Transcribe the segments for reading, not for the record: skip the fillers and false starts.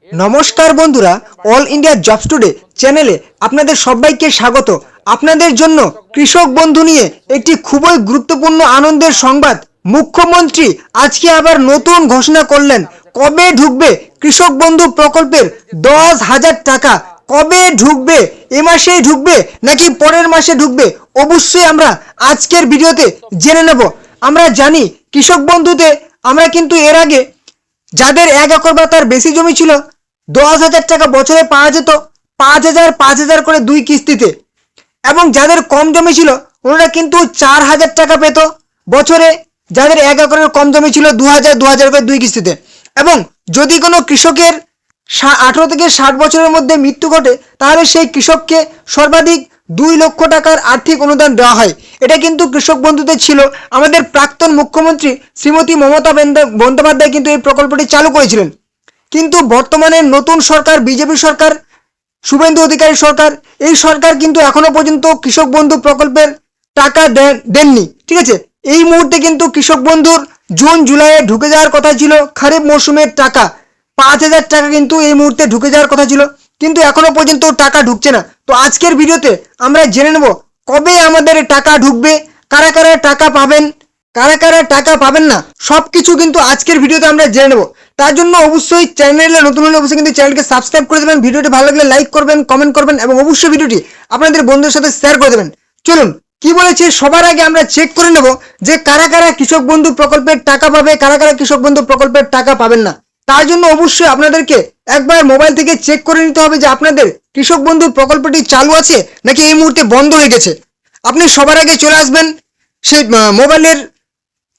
নমস্কার বন্ধুরা, all India jobs today চ্যানেলে আপনাদের সবাইকে স্বাগত। আপনাদের জন্য কৃষক বন্ধু নিয়ে একটি খুবই গুরুত্বপূর্ণ আনন্দের সংবাদ। মুখ্যমন্ত্রী আজকে আবার নতুন ঘোষণা করলেন। কবে ঢুকবে কৃষক বন্ধু প্রকল্পের 10,000 টাকা? কবে ঢুকবে? এ মাসেই ঢুকবে নাকি পরের মাসে ঢুকবে? অবশ্যই আমরা আজকের ভিডিওতে জেনে নেব। আমরা জানি কৃষক বন্ধুতে আমরা কিন্তু এর আগে যাদের 1 একর বা তার বেশি জমি ছিল 10,000 টাকা বছরে পাওয়া যেত, 5,000 করে 2 কিস্তিতে। এবং যাদের কম জমি ছিল ওনারা কিন্তু 4,000 টাকা পেত বছরে। যাদের 1 একরের কম জমি ছিল 2,000 করে 2 কিস্তিতে। এবং যদি কোনো কৃষকের 18 থেকে 60 বছরের মধ্যে মৃত্যু ঘটে তাহলে সেই কৃষককে সর্বাধিক 2 লক্ষ টাকার আর্থিক অনুদান দেওয়া হয়। এটা কিন্তু কৃষক বন্ধুতে ছিল। আমাদের প্রাক্তন মুখ্যমন্ত্রী শ্রীমতী মমতা বন্দ্যোপাধ্যায় কিন্তু এই প্রকল্পটি চালু করেছিলেন। কিন্তু বর্তমানে নতুন সরকার, বিজেপি সরকার, শুভেন্দু অধিকারী সরকার, এই সরকার কিন্তু এখনো পর্যন্ত কৃষক বন্ধু প্রকল্পের টাকা দেননি। ঠিক আছে, এই মুহূর্তে কিন্তু কৃষক বন্ধুর জুন জুলাইয়ে ঢুকে যাওয়ার কথা ছিল খারিফ মৌসুমের টাকা। 5,000 টাকা কিন্তু এই মুহূর্তে ঢুকে যাওয়ার কথা ছিল, কিন্তু এখনো পর্যন্ত টাকা ঢুকছে না। তো আজকের ভিডিওতে আমরা জেনে নেব কবে আমাদের টাকা ঢুকবে, কারা কারা টাকা পাবেন, কারা কারা টাকা পাবেন না, সবকিছু কিন্তু আজকের ভিডিওতে আমরা জেনে নেব। তার জন্য অবশ্যই চ্যানেলে নতুন হলে অবশ্যই কিন্তু চ্যানেলকে সাবস্ক্রাইব করে দেবেন, ভিডিওটি ভালো লাগলে লাইক করবেন, কমেন্ট করবেন এবং অবশ্যই ভিডিওটি আপনাদের বন্ধুদের সাথে শেয়ার করে দেবেন। চলুন কি বলেছে সবার আগে আমরা চেক করে নেব যে কারা কারা কৃষক বন্ধু প্রকল্পের টাকা পাবে, কারা কারা কৃষক বন্ধু প্রকল্পের টাকা পাবেন না। তার জন্য অবশ্যই আপনাদেরকে একবার মোবাইল থেকে চেক করে নিতে হবে যে আপনাদের কৃষক বন্ধু প্রকল্পটি চালু আছে নাকি এই মুহূর্তে বন্ধ হয়ে গেছে। আপনি সবার আগে চলে আসবেন সেই মোবাইলের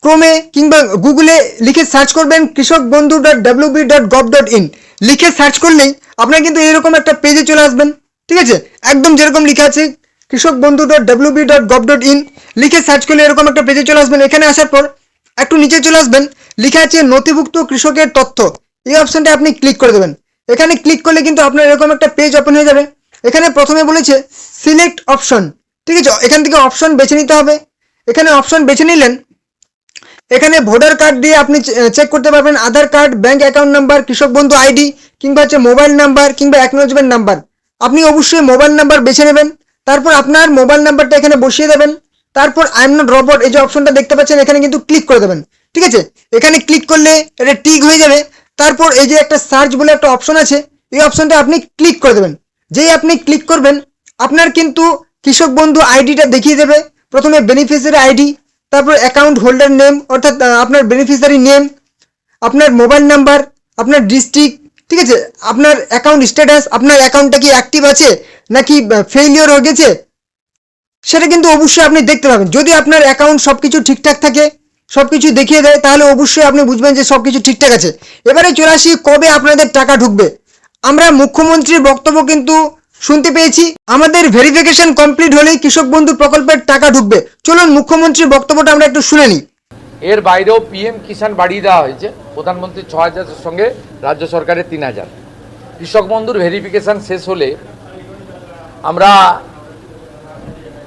ক্রোমে কিংবা গুগলে লিখে সার্চ করবেন kৃষকbandhu.wb.gov.in। লিখে সার্চ করলেই আপনারা কিন্তু এরকম একটা পেজে চলে আসবেন। ঠিক আছে, একদম যেরকম লেখা আছে kৃষকbandhu.wb.gov.in, লিখে সার্চ করলে এরকম একটা পেজে চলে আসবেন। এখানে আসার পর একটু নিচে চলে আসবেন, লেখা আছে নথিভুক্ত কৃষকের তথ্য। এই অপশনটা আপনি ক্লিক করে দেবেন। এখানে ক্লিক করলে কিন্তু আপনার এরকম একটা পেজ ওপেন হয়ে যাবে। এখানে প্রথমে বলেছে সিলেক্ট অপশন। ঠিক আছে, এখান থেকে অপশন বেছে নিতে হবে। এখানে অপশন বেছে নিলেন, এখানে ভোটার কার্ড দিয়ে আপনি চেক করতে পারবেন, আধার কার্ড, ব্যাংক অ্যাকাউন্ট নাম্বার, কৃষক বন্ধু আইডি কিংবা হচ্ছে মোবাইল নাম্বার কিংবা অ্যাকনোলেজমেন্ট নাম্বার। আপনি অবশ্যই মোবাইল নাম্বার বেছে নেবেন। তারপর আপনার মোবাইল নাম্বারটা এখানে বসিয়ে দেবেন। তারপর আই এম নট রোবট এই যে অপশনটা দেখতে পাচ্ছেন এখানে কিন্তু ক্লিক করে দেবেন। ঠিক আছে, এখানে ক্লিক করলে এটা টিক হয়ে যাবে। তারপর এই যে একটা সার্চ বলে একটা অপশন আছে, এই অপশনটা আপনি ক্লিক করে দেবেন। যেই আপনি ক্লিক করবেন আপনার কিন্তু কৃষক বন্ধু আইডিটা দেখিয়ে দেবে। প্রথমে বেনিফিশিয়ারি আইডি, তারপর অ্যাকাউন্ট হোল্ডার নেম অর্থাৎ আপনার বেনিফিশিয়ারি নেম, আপনার মোবাইল নাম্বার, আপনার ডিস্ট্রিক্ট। ঠিক আছে, আপনার অ্যাকাউন্ট স্ট্যাটাস, আপনার অ্যাকাউন্টটা কি অ্যাক্টিভ আছে নাকি ফেইলিওর হয়ে গেছে সেটা কিন্তু অবশ্যই আপনি দেখতে পাবেন। যদি আপনার অ্যাকাউন্ট সব কিছু ঠিকঠাক থাকে, সব কিছু দেখিয়ে দেয়, তাহলে অবশ্যই আপনি বুঝবেন যে সব কিছু ঠিকঠাক আছে। এবারে চলে আসি কবে আপনাদের টাকা ঢুকবে। আমরা মুখ্যমন্ত্রীর বক্তব্য কিন্তু শুনতে পেয়েছি, আমাদের ভেরিফিকেশন কমপ্লিট হলেই কৃষক বন্ধু প্রকল্পের টাকা ঢুকবে। চলুন মুখ্যমন্ত্রীর বক্তব্যটা আমরা একটু শুনে নিই। এর বাইরেও পিএম কিষাণ বাড়িয়ে দেওয়া হয়েছে, প্রধানমন্ত্রী 6,000-এর সঙ্গে রাজ্য সরকারের 3,000। কৃষক বন্ধুর ভেরিফিকেশান শেষ হলে আমরা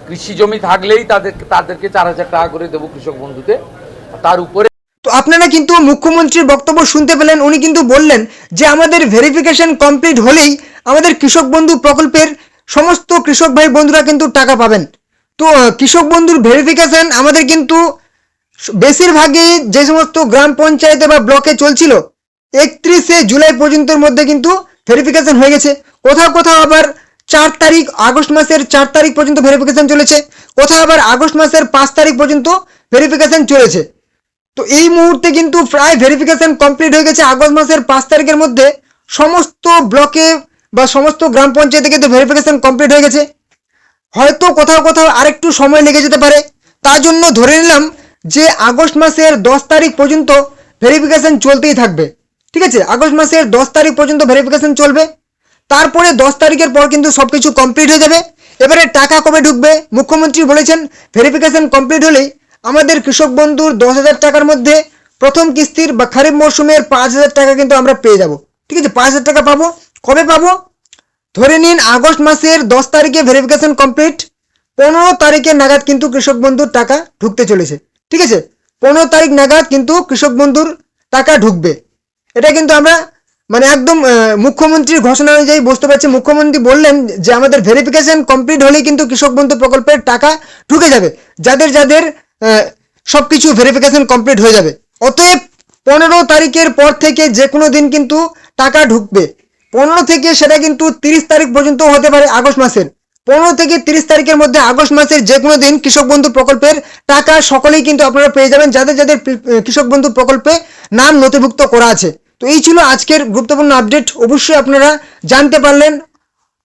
কৃষি জমি থাকলেই তাদেরকে 4,000 টাকা করে দেবো কৃষক বন্ধুতে। তার উপরে তো আপনারা কিন্তু মুখ্যমন্ত্রীর বক্তব্য শুনতে পেলেন। উনি কিন্তু বললেন যে আমাদের ভেরিফিকেশন কমপ্লিট হলেই আমাদের কৃষক বন্ধু প্রকল্পের সমস্ত কৃষক ভাই বন্ধুরা কিন্তু টাকা পাবেন। তো কৃষক বন্ধুর ভেরিফিকেশন আমাদের কিন্তু বেশিরভাগই যে সমস্ত গ্রাম পঞ্চায়েতে বা ব্লকে চলছিল 31শে জুলাই পর্যন্তর মধ্যে কিন্তু ভেরিফিকেশন হয়ে গেছে। কোথাও কোথাও আবার 4 তারিখ, আগস্ট মাসের 4 তারিখ পর্যন্ত ভেরিফিকেশন চলেছে, কোথাও আবার আগস্ট মাসের 5 তারিখ পর্যন্ত ভেরিফিকেশন চলেছে। তো এই মুহূর্তে কিন্তু প্রায় ভেরিফিকেশন কমপ্লিট হয়ে গেছে। আগস্ট মাসের 5 তারিখের মধ্যে সমস্ত ব্লকে বা সমস্ত গ্রাম পঞ্চায়েতে কিন্তু ভেরিফিকেশন কমপ্লিট হয়ে গেছে। হয়তো কোথাও কোথাও আরেকটু সময় লেগে যেতে পারে, তার জন্য ধরে নিলাম যে আগস্ট মাসের 10 তারিখ পর্যন্ত ভেরিফিকেশন চলতেই থাকবে। ঠিক আছে, আগস্ট মাসের 10 তারিখ পর্যন্ত ভেরিফিকেশন চলবে। তারপরে 10 তারিখের পর কিন্তু সব কিছু কমপ্লিট হয়ে যাবে। এবারে টাকা কবে ঢুকবে? মুখ্যমন্ত্রী বলেছেন ভেরিফিকেশন কমপ্লিট হলেই আমাদের কৃষক বন্ধুর 10,000 টাকার মধ্যে প্রথম কিস্তির বা খারিফ মরশুমের 5,000 টাকা কিন্তু আমরা পেয়ে যাব। ঠিক আছে, 5,000 টাকা পাবো। কবে পাবো? ধরে নিন আগস্ট মাসের 10 তারিখে ভেরিফিকেশন কমপ্লিট, 15 তারিখে নাগাদ কিন্তু কৃষক বন্ধুর টাকা ঢুকতে চলেছে। ঠিক আছে, 15 তারিখ নাগাদ কিন্তু কৃষক বন্ধুর টাকা ঢুকবে। এটা কিন্তু আমরা মানে একদম মুখ্যমন্ত্রীর ঘোষণা অনুযায়ী বুঝতে পারছি, মুখ্যমন্ত্রী বললেন যে আমাদের ভেরিফিকেশন কমপ্লিট হলেই কিন্তু কৃষক বন্ধু প্রকল্পের টাকা ঢুকে যাবে, যাদের যাদের সব কিছু ভেরিফিকেশন কমপ্লিট হয়ে যাবে। অতএব 15 তারিখের পর থেকে যে কোনো দিন কিন্তু টাকা ঢুকবে। 15 থেকে সেটা কিন্তু 30 তারিখ পর্যন্ত হতে পারে আগস্ট মাসের। 15 থেকে 30 তারিখের মধ্যে আগস্ট মাসের যে কোনো দিন কৃষক বন্ধু প্রকল্পের টাকা সকলেই কিন্তু আপনারা পেয়ে যাবেন, যাদের যাদের কৃষক বন্ধু প্রকল্পে নাম নথিভুক্ত করা আছে। তো এই ছিল আজকের গুরুত্বপূর্ণ আপডেট, অবশ্যই আপনারা জানতে পারলেন।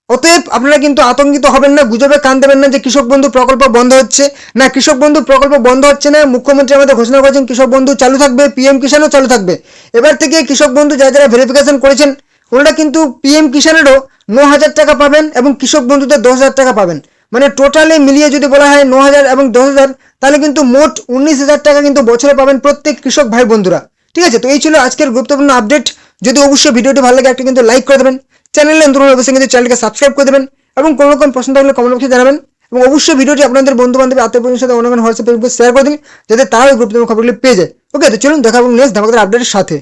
অতএব আপনারা কিন্তু আতঙ্কিত হবেন না, গুজবে কান দেবেন না যে কৃষক বন্ধু প্রকল্প বন্ধ হচ্ছে। না, কৃষক বন্ধু প্রকল্প বন্ধ হচ্ছে না। মুখ্যমন্ত্রী আমাদের ঘোষণা করেছেন কৃষক বন্ধু চালু থাকবে, পিএম কিষাণও চালু থাকবে। এবার থেকে কৃষক বন্ধু যারা যারা ভেরিফিকেশন করেছেন ওনারা কিন্তু পিএম কিষাণেরও 9,000 টাকা পাবেন এবং কৃষক বন্ধুতে 10,000 টাকা পাবেন। মানে টোটালে মিলিয়ে যদি বলা হয় 9,000 এবং 10,000, তাহলে কিন্তু মোট 19,000 টাকা কিন্তু বছরে পাবেন প্রত্যেক কৃষক ভাই বন্ধুরা। ঠিক আছে, তো এই ছিল আজকের গুরুত্বপূর্ণ আপডেট। যদি অবশ্যই ভিডিওটি ভালো লাগে একটা কিন্তু লাইক করে দেবেন, চ্যানেলে নতুন হলে অবশ্যই কিন্তু চ্যানেলকে সাবস্ক্রাইব করে দেবেন এবং কোনো রকম প্রশ্ন থাকলে কমেন্ট বক্সে জানাবেন। এবং অবশ্যই ভিডিওটি আপনাদের বন্ধু বান্ধব আত্মীয়স্বজনের সাথে অন্যান্য হোয়াটসঅ্যাপ ফেসবুকে শেয়ার করে দিন, যাতে তারাও এই গুরুত্বপূর্ণ খবরগুলি পেয়ে যায়। ওকে, তো চলুন দেখা হবে নেক্সট ধামাকাদার আপডেটের সাথে।